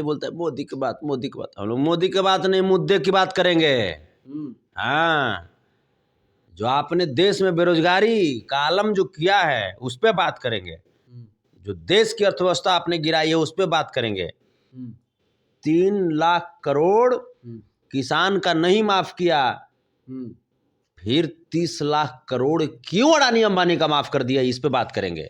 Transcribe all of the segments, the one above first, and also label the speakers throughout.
Speaker 1: बोलते हैं मोदी की बात, मोदी की बात। हम लोग मोदी की बात नहीं, मुद्दे की बात करेंगे। हाँ, जो आपने देश में बेरोजगारी का आलम जो किया है उस पर बात करेंगे। जो देश की अर्थव्यवस्था आपने गिराई है उस पर बात करेंगे। 3 लाख करोड़ किसान का नहीं माफ किया, फिर 30 लाख करोड़ क्यों अडानी अंबानी का माफ कर दिया, इस पे बात करेंगे।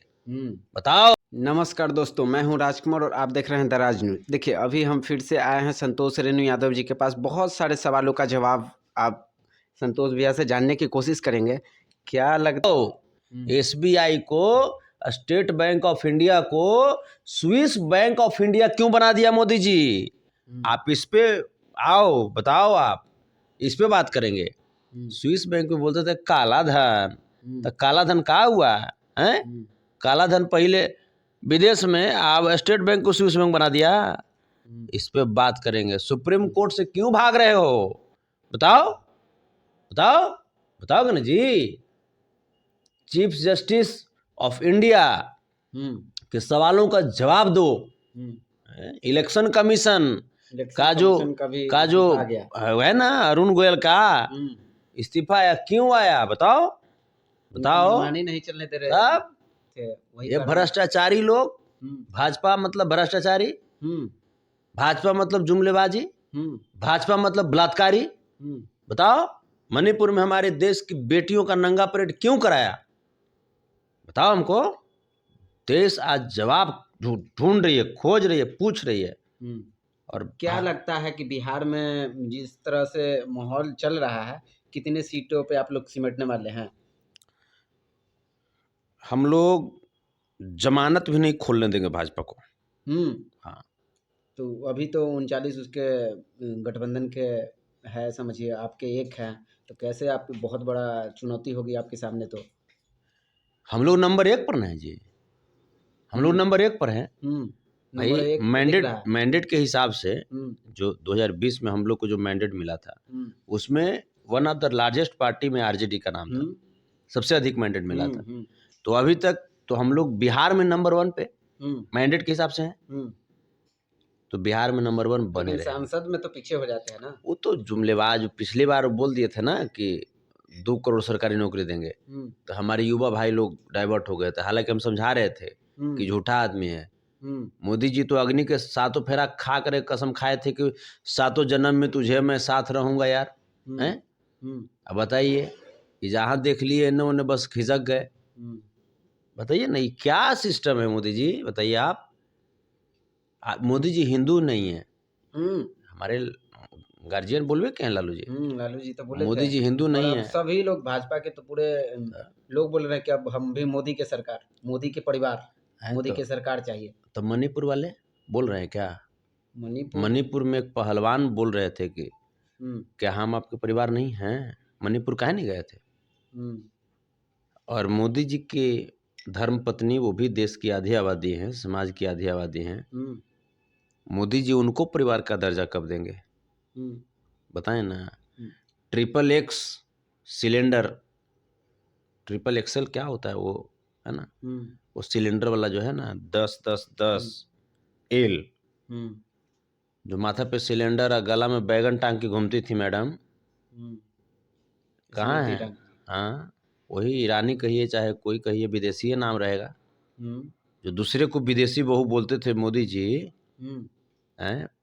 Speaker 1: बताओ।
Speaker 2: नमस्कार दोस्तों, मैं हूं राजकुमार और आप देख रहे हैं द राज न्यूज। देखिए, अभी हम फिर से आए हैं संतोष रेणु यादव जी के पास। बहुत सारे सवालों का जवाब आप संतोष भैया से जानने की कोशिश करेंगे। क्या लगता है
Speaker 1: SBI को, स्टेट बैंक ऑफ इंडिया को स्विस बैंक ऑफ इंडिया क्यों बना दिया मोदी जी? आप इस पे आओ, बताओ। आप इस पे बात करेंगे। स्विस बैंक में बोलते थे काला धन, तो काला धन कहाँ हुआ है? काला धन पहले विदेश में, आप स्टेट बैंक को स्विस बैंक बना दिया। इस पे बात करेंगे। सुप्रीम कोर्ट से क्यों भाग रहे हो? बताओ, बताओ, बताओगे ना जी। चीफ जस्टिस ऑफ इंडिया के सवालों का जवाब दो। इलेक्शन कमीशन का जो है ना, अरुण गोयल का इस्तीफा आया, क्यों आया? बताओ, बताओ।
Speaker 2: नहीं चलने दे रहे
Speaker 1: अब ये भ्रष्टाचारी लोग, भाजपा मतलब भ्रष्टाचारी, भाजपा मतलब जुमलेबाजी, भाजपा मतलब बलात्कारी। बताओ, मणिपुर में हमारे देश की बेटियों का नंगा परेड क्यों कराया? बताओ हमको। देश आज जवाब ढूंढ रही है, खोज रही है, पूछ रही है।
Speaker 2: और क्या लगता है कि बिहार में जिस तरह से माहौल चल रहा है, कितने सीटों पे आप लोग सिमटने वाले हैं?
Speaker 1: हम लोग जमानत भी नहीं खोलने देंगे भाजपा को।
Speaker 2: हाँ, तो अभी तो 39 उसके गठबंधन के है, समझिए आपके एक हैं, तो कैसे आपकी बहुत बड़ा चुनौती होगी आपके सामने। तो
Speaker 1: हम लोग नंबर 1 पर हैं जी, हम लोग नंबर 1 पर हैं भाई। मैंडेट के हिसाब से जो 2020 में हम लोग को जो मैंडेट मिला था, उसमें one of the largest party में आरजेडी का नाम था, सबसे अधिक मैंडेट मिला था। तो अभी तक तो हम लोग बिहार में नंबर 1 पे मैंडेट के हिसाब से हैं। तो बिहार में नंबर 1 बने रहे।
Speaker 2: सांसद में तो पीछे हो जाते हैं ना।
Speaker 1: वो तो जुमलेबाज, पिछली बार बोल दिए थे ना कि 2 करोड़ सरकारी नौकरी देंगे, तो हमारे युवा भाई लोग डाइवर्ट हो गए थे। हालांकि हम समझा रहे थे कि झूठा आदमी है। मोदी जी तो अग्नि के 7 फेरा खा कर कसम खाए थे कि 7 जन्म में तुझे मैं साथ रहूंगा यार। हैं? अब बताइए कि जहां देख लिए इन्होंने बस खिसक गए। बताइए नहीं, क्या सिस्टम है मोदी जी? बताइए आप। मोदी जी हिंदू नहीं है, हमारे गार्जियन बोलवे क्या है लालू जी।
Speaker 2: लालू जी तो बोले
Speaker 1: मोदी जी हिंदू नहीं है।
Speaker 2: सभी लोग भाजपा के तो पूरे लोग बोल रहे हैं कि अब हम भी मोदी के सरकार, मोदी के परिवार, मोदी के सरकार चाहिए।
Speaker 1: तो मणिपुर वाले बोल रहे हैं क्या? मणिपुर में एक पहलवान बोल रहे थे कि क्या हम आपके परिवार नहीं हैं? मणिपुर काहे नहीं गए थे? और मोदी जी की धर्म पत्नी, वो भी देश की आधी आबादी है, समाज की आधी आबादी है। मोदी जी उनको परिवार का दर्जा कब देंगे? बताएं ना। XXX सिलेंडर, ट्रिपल एक्सल क्या होता है वो, है ना? वो सिलेंडर वाला जो है ना, 10-10-10 एल, जो माथा पे सिलेंडर और गला में बैगन टांग के घूमती थी मैडम, कहाँ है? हाँ, वही ईरानी कहिए चाहे कोई कहिए, विदेशी नाम रहेगा। जो दूसरे को विदेशी बहू बोलते थे मोदी जी,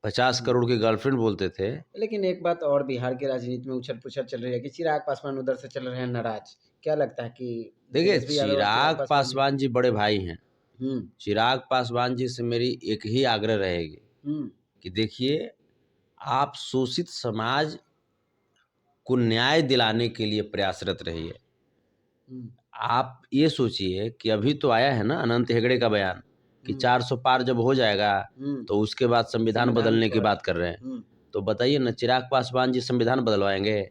Speaker 1: 50 करोड़ की गर्लफ्रेंड बोलते थे।
Speaker 2: लेकिन एक बात और, बिहार की राजनीति में उछल पुछल चल रही है कि चिराग पासवान उधर से चल रहे हैं नाराज। क्या लगता है कि
Speaker 1: देखिए, चिराग पासवान जी बड़े भाई हैं। चिराग पासवान जी से मेरी एक ही आग्रह रहेगी कि देखिए, आप शोषित समाज को न्याय दिलाने के लिए प्रयासरत रहिए। आप ये सोचिए कि अभी तो आया है ना अनंत हेगड़े का बयान कि 400 पार जब हो जाएगा तो उसके बाद संविधान बदलने की बात कर रहे हैं। तो बताइए ना, चिराग पासवान जी संविधान बदलवाएंगे?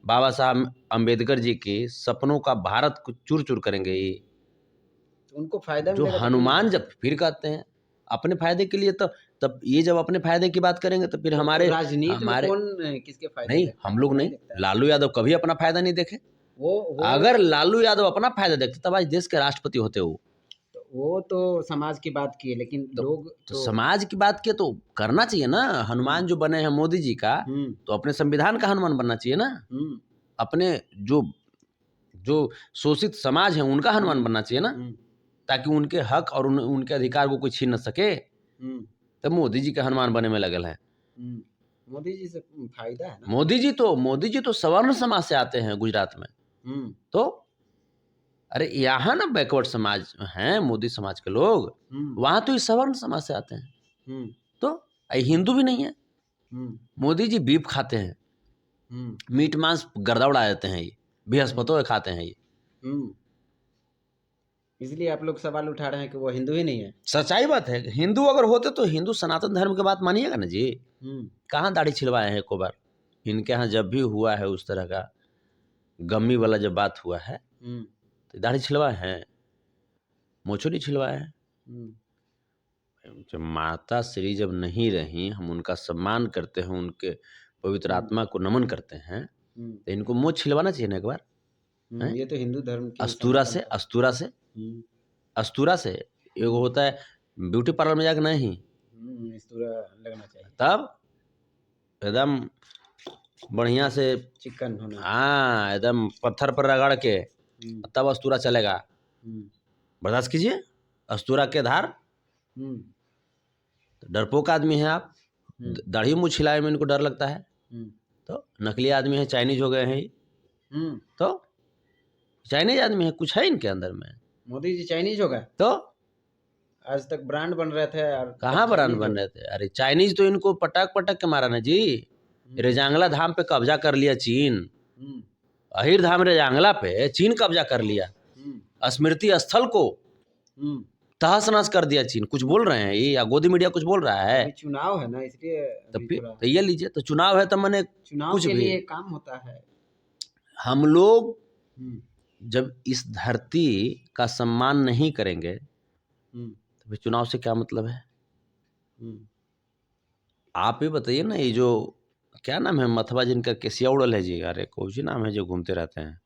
Speaker 1: बाबा साहब अम्बेडकर जी की सपनों का भारत को चूर चूर करेंगे ही।
Speaker 2: तो उनको फायदा
Speaker 1: जो हनुमान जब फिर कहते हैं अपने फायदे के लिए, तो तब ये जब अपने फायदे की बात करेंगे तो फिर हमारे
Speaker 2: राजनीति में कौन किसके फायदे
Speaker 1: नहीं, हम लोग नहीं। लालू यादव कभी अपना फायदा नहीं देखे। अगर लालू यादव अपना फायदा देखते तब आज देश के राष्ट्रपति होते हो।
Speaker 2: तो वो तो समाज की बात की है, लेकिन लोग
Speaker 1: तो समाज की बात की तो करना चाहिए ना। हनुमान जो बने हैं मोदी जी का, तो अपने संविधान का हनुमान बनना चाहिए ना। अपने जो जो शोषित समाज है उनका हनुमान बनना चाहिए ना, ताकि उनके हक और उनके अधिकार को कोई छीन न सके। तब मोदी जी के हनुमान बने में लगल है।
Speaker 2: मोदी जी से फायदा है ना।
Speaker 1: मोदी जी तो सवर्ण समाज से आते हैं गुजरात में। तो अरे यहाँ ना बैकवर्ड समाज हैं मोदी समाज के लोग, वहां तो इस सवर्ण समाज से आते हैं। तो हिंदू भी नहीं है। मोदी जी बीफ खाते हैं, मीट मांस गर्दा उड़ा देते हैं, ये बृहस्पतियों खाते हैं ये।
Speaker 2: इसलिए आप लोग सवाल उठा रहे हैं कि वो हिंदू ही नहीं है।
Speaker 1: सच्चाई बात है, हिंदू अगर होते तो हिंदू सनातन धर्म की बात मानिएगा ना जी। कहाँ दाढ़ी छिलवाए हैं एको बार? इनके यहाँ जब भी हुआ है उस तरह का गम्मी वाला जब बात हुआ है तो दाढ़ी छिलवाए हैं, मोछो नहीं छिलवाए हैं। जब माता श्री जब नहीं रही, हम उनका सम्मान करते हैं, उनके पवित्र आत्मा को नमन करते हैं, तो इनको मोछ छिलवाना चाहिए ना एक बार।
Speaker 2: ये तो हिंदू धर्म की
Speaker 1: अस्तूरा से अस्तूरा से एगो होता है ब्यूटी पार्लर में जाके नहीं,
Speaker 2: अस्तूरा लगना चाहिए,
Speaker 1: तब एकदम बढ़िया से
Speaker 2: चिकन होना।
Speaker 1: हाँ, एकदम पत्थर पर रगड़ के तब अस्तूरा चलेगा। बर्दाश्त कीजिए अस्तूरा के धार। तो डरपोक आदमी है आप, दाढ़ी मुँह छिलाए में इनको डर लगता है। तो नकली आदमी है, चाइनीज हो गए हैं ये। तो चाइनीज आदमी है, कुछ है इनके अंदर में।
Speaker 2: मोदी जी चाइनीज हो गए? तो आज तक ब्रांड बन रहे थे और
Speaker 1: कहाँ ब्रांड बन रहे थे? अरे चाइनीज तो इनको पटक पटक के मारा ना जी। रेजांगला धाम पे कब्जा कर लिया चीन, अहिर धाम रेजांगला पे चीन कब्जा कर लिया, स्मृति स्थल को तहस नहस कर दिया चीन। कुछ बोल रहे हैं ये, या गोदी मीडिया कुछ बोल रहा है?
Speaker 2: चुनाव है ना, इसलिए
Speaker 1: तो ये लीजिए, तो चुनाव है तो मैंने
Speaker 2: चुनाव
Speaker 1: कुछ
Speaker 2: के
Speaker 1: भी
Speaker 2: लिए काम होता है।
Speaker 1: हम लोग जब इस धरती का सम्मान नहीं करेंगे तो फिर चुनाव से क्या मतलब है? आप ही बताइए ना, ये जो क्या नाम है मथवा जिनका केसिया उड़ल है जी, अरे कौन सी नाम है जो घूमते रहते हैं,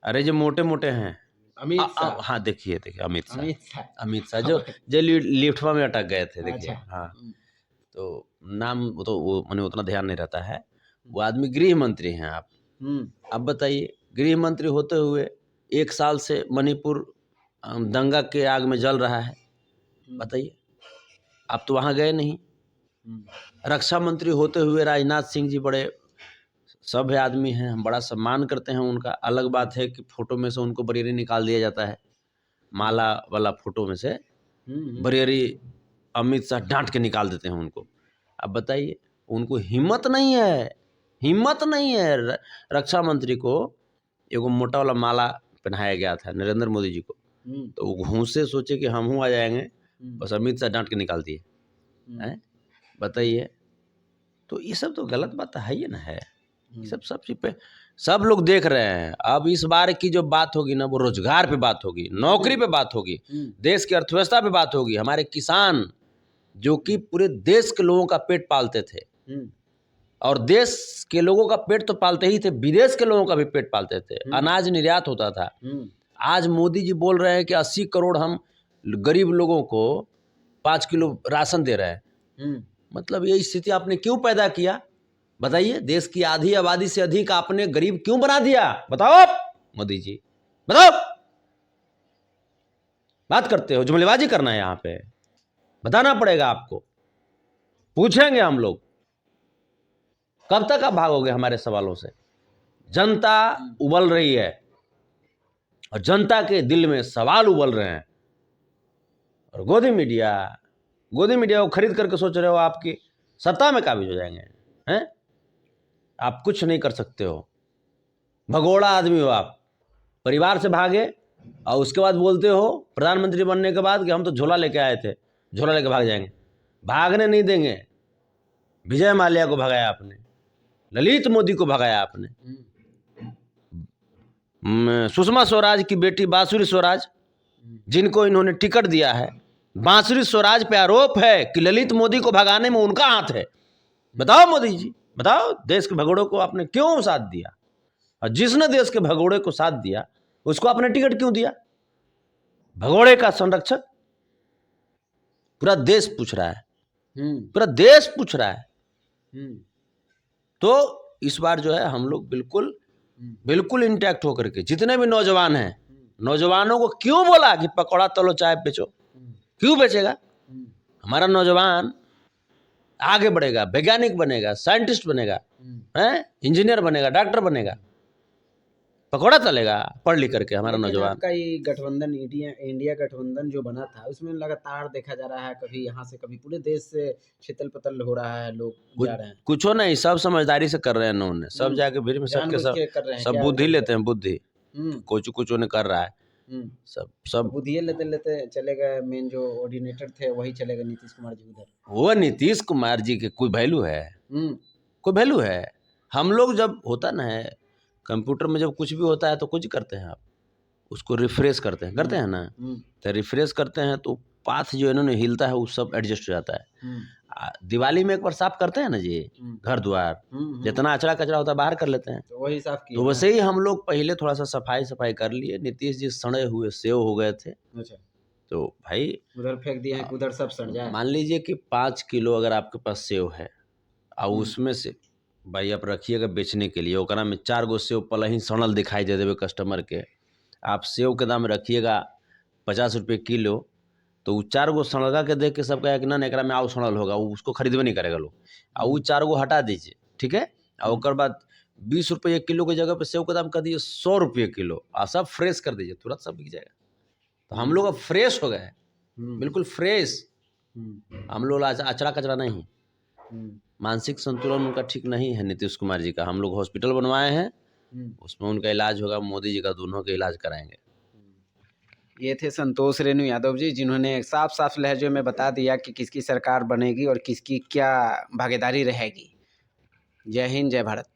Speaker 1: अरे जो मोटे मोटे हैं,
Speaker 2: अमित शाह।
Speaker 1: हाँ देखिए अमित शाह जो लिफ्टवा में अटक गए थे, देखिए।
Speaker 2: अच्छा।
Speaker 1: हाँ, तो नाम तो वो मैंने उतना ध्यान नहीं रहता है। वो आदमी गृह मंत्री हैं। आप अब बताइए, गृह मंत्री होते हुए 1 साल से मणिपुर दंगा के आग में जल रहा है, बताइए। आप तो वहाँ गए नहीं। रक्षा मंत्री होते हुए राजनाथ सिंह जी बड़े सभ्य आदमी हैं, हम बड़ा सम्मान करते हैं उनका। अलग बात है कि फोटो में से उनको बरेरी निकाल दिया जाता है, माला वाला फोटो में से बरेरी अमित शाह डांट के निकाल देते हैं उनको। अब बताइए, उनको हिम्मत नहीं है। रक्षा मंत्री को एगो मोटा वाला माला पहनाया गया था नरेंद्र मोदी जी को, तो वो घूंसे सोचे कि हम आ जाएंगे, बस अमित शाह डांट के निकाल दिए हैं। बताइए, तो ये सब तो गलत बात है ही ना है। सब चीज पे सब लोग देख रहे हैं। अब इस बार की जो बात होगी ना, वो रोजगार पे बात होगी, नौकरी पे बात होगी, देश की अर्थव्यवस्था पे बात होगी। हमारे किसान जो कि पूरे देश के लोगों का पेट पालते थे, और देश के लोगों का पेट तो पालते ही थे, विदेश के लोगों का भी पेट पालते थे, अनाज निर्यात होता था। आज मोदी जी बोल रहे हैं कि 80 करोड़ हम गरीब लोगों को 5 किलो राशन दे रहे हैं। मतलब ये स्थिति आपने क्यों पैदा किया? बताइए, देश की आधी आबादी से अधिक आपने गरीब क्यों बना दिया? बताओ मोदी जी, बताओ। बात करते हो, जुमलेबाजी करना है यहाँ पे, बताना पड़ेगा आपको। पूछेंगे हम लोग, कब तक आप भागोगे हमारे सवालों से? जनता उबल रही है और जनता के दिल में सवाल उबल रहे हैं। और गोदी मीडिया को खरीद करके सोच रहे हो आपकी सत्ता में काबिज हो जाएंगे हैं? आप कुछ नहीं कर सकते हो, भगोड़ा आदमी हो आप। परिवार से भागे और उसके बाद बोलते हो प्रधानमंत्री बनने के बाद कि हम तो झोला लेके आए थे, झोला लेके भाग जाएंगे। भागने नहीं देंगे। विजय माल्या को भगाया आपने, ललित मोदी को भगाया आपने, सुषमा स्वराज की बेटी बांसुरी स्वराज जिनको इन्होंने टिकट दिया है, बांसुरी स्वराज पे आरोप है कि ललित मोदी को भगाने में उनका हाथ है। बताओ मोदी जी, बताओ, देश के भगोड़े को आपने क्यों साथ दिया? और जिसने देश के भगोड़े को साथ दिया उसको आपने टिकट क्यों दिया? भगोड़े का संरक्षक पूरा देश पूछ रहा है,
Speaker 2: हम्म
Speaker 1: पूरा देश पूछ रहा है।
Speaker 2: हम्म
Speaker 1: तो इस बार जो है हम लोग बिल्कुल बिल्कुल इंटैक्ट होकर के, जितने भी नौजवान हैं, नौजवानों को क्यों बोला कि पकौड़ा तलो चाय बेचो, क्यों बेचेगा? हमारा नौजवान आगे बढ़ेगा, वैज्ञानिक बनेगा, साइंटिस्ट बनेगा, हैं, इंजीनियर बनेगा, डॉक्टर बनेगा, पकौड़ा तलेगा पढ़ लिख करके हमारा
Speaker 2: लेकिन
Speaker 1: नौजवान।
Speaker 2: आपका ये गठबंधन इंडिया गठबंधन जो बना था उसमें लगातार देखा जा रहा है, कभी यहाँ से कभी पूरे देश से छितल पतल हो रहा है, लोग जा रहे हैं।
Speaker 1: कुछ नहीं, सब समझदारी से कर रहे हैं इन्होंने, सब जाके भीड़ में सबके
Speaker 2: जानबूझ के
Speaker 1: सब
Speaker 2: कर रहे हैं
Speaker 1: सब
Speaker 2: क्या
Speaker 1: बुद्धि
Speaker 2: वजह
Speaker 1: लेते
Speaker 2: से?
Speaker 1: हैं, बुद्धि कुछ कुछ उन्हें कर रहा है,
Speaker 2: तो
Speaker 1: सब
Speaker 2: बुद्धिए लेते लेते चले गए, मेन जो ऑर्डिनेटर थे वही चले गए नीतीश कुमार जी उधर।
Speaker 1: वो नीतीश कुमार जी के कोई वैल्यू है? कोई वैल्यू है? हम लोग जब होता ना है कंप्यूटर में, जब कुछ भी होता है तो कुछ करते हैं, आप उसको रिफ्रेश करते हैं ना, तो रिफ्रेश करते हैं तो पाथ जो इन्होंने हिलता है वो सब एडजस्ट हो जाता है। दिवाली में एक बार साफ करते हैं ना जी, घर द्वार जितना अचरा कचरा होता है बाहर कर लेते हैं,
Speaker 2: तो वही साफ किए
Speaker 1: तो वैसे ही हम लोग पहले थोड़ा सा सफाई कर लिए। नीतीश जी सड़े हुए सेव हो गए थे,
Speaker 2: अच्छा,
Speaker 1: तो भाई
Speaker 2: उधर फेंक दिए हैं कि उधर सब सड़ जाए।
Speaker 1: मान लीजिए कि 5 किलो अगर आपके पास सेव है और उसमें से भाई आप रखिएगा बेचने के लिए, ओकरा में 4 गो सेव पहले ही सड़ल दिखाई दे देवे कस्टमर के, आप सेव के दाम रखिएगा 50 रुपये किलो, तो वो 4 गो सड़गा के देख के सब कहेगा कि ना एकरा में आओ सड़ल होगा, वो उसको खरीदबे नहीं करेगा लोग, और वो 4 गो हटा दीजिए, ठीक है। और ओकर बाद 20 रुपये किलो की जगह पे सेव का दाम कर दीजिए 100 रुपये किलो, और सब फ्रेश कर दीजिए, तुरंत सब बिक जाएगा। तो हम लोग अब फ्रेश हो गए, बिल्कुल फ्रेश। हम लोग अचरा कचरा नहीं। मानसिक संतुलन उनका ठीक नहीं है नीतीश कुमार जी का। हम लोग हॉस्पिटल बनवाए हैं, उसमें उनका इलाज होगा, मोदी जी का दोनों का इलाज कराएंगे।
Speaker 2: ये थे संतोष रेणु यादव जी, जिन्होंने साफ साफ लहजे में बता दिया कि किसकी सरकार बनेगी और किसकी क्या भागीदारी रहेगी। जय हिंद, जय भारत।